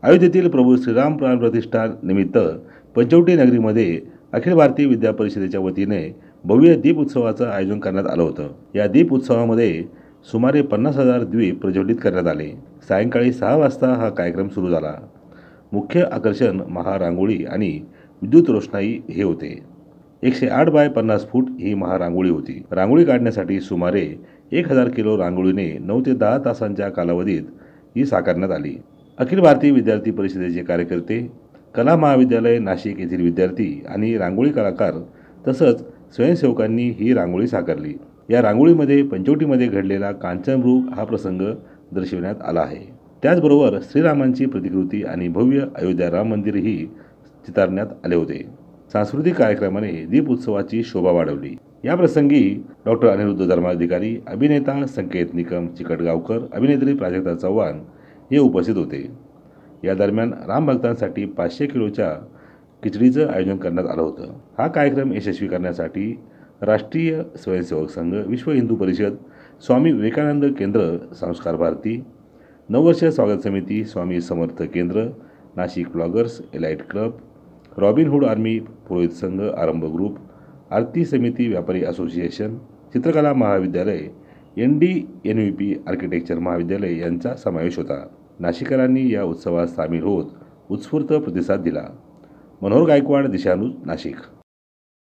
अयोध्येतील प्रभू श्रीराम प्राण प्रतिष्ठा निमित्त पंचवटी नगरीमध्ये अखिल भारतीय विद्या परिषदेच्या वतीने भव्य दीप उत्सवाचं आयोजन करण्यात आलं होतं। या दीप उत्सवामध्ये सुमारे 50,000 दीप प्रज्वलित करण्यात आले। सायंकाळी 6 वाजता हा कार्यक्रम सुरू झाला। मुख्य आकर्षण महारांगोळी आणि विद्युत रोषणाई हे होते। 108 बाय 50 फूट ही महारांगोळी होती। रांगोळी काढण्यासाठी सुमारे 1000 किलो रांगोळीने 9 ते 10 तासांच्या कालावधीत ही साकारण्यात आली। अखिल भारतीय विद्यार्थी परिषदेचे कार्यकर्ते, कला महाविद्यालय नाशिक येथील विद्यार्थी आणि रांगोळी कलाकार तसंच स्वयंसेवकांनी ही रांगोळी साकारली। या रांगोळीमध्ये पंचवटीमध्ये घडलेला कांचनमृग हा प्रसंग दर्शविण्यात आला आहे। त्याचबरोबर श्रीरामांची प्रतिकृती आणि भव्य अयोध्या राम मंदिरही चितारण्यात आले होते। सांस्कृतिक कार्यक्रमाने दीप उत्सवाची शोभा वाढवली। या प्रसंगी डॉक्टर अनिरुद्ध धर्माधिकारी, अभिनेता संकेत निकम चिकटगावकर, अभिनेत्री प्राजक्ता चव्हाण हे उपस्थित होते। या दरम्यान राम भक्तांसाठी 500 किलोच्या खिचडीचं आयोजन करण्यात आलं होतं। हा कार्यक्रम यशस्वी करण्यासाठी राष्ट्रीय स्वयंसेवक संघ, विश्व हिंदू परिषद, स्वामी विवेकानंद केंद्र संस्कार भारती, नववर्ष स्वागत समिती, स्वामी समर्थ केंद्र, Nashik bloggers, elite club, Robin Hood army, Purohit Sangh, Aarambh group, आरती समिती, व्यापारी असोसिएशन, चित्रकला महाविद्यालय, NDNVP आर्किटेक्चर महाविद्यालय यांचा समावेश होता। नाशिकरांनी या उत्सवात सामील होत उत्स्फूर्त प्रतिसाद दिला। मनोहर गायकवाड, दिशान्यूज, नाशिक।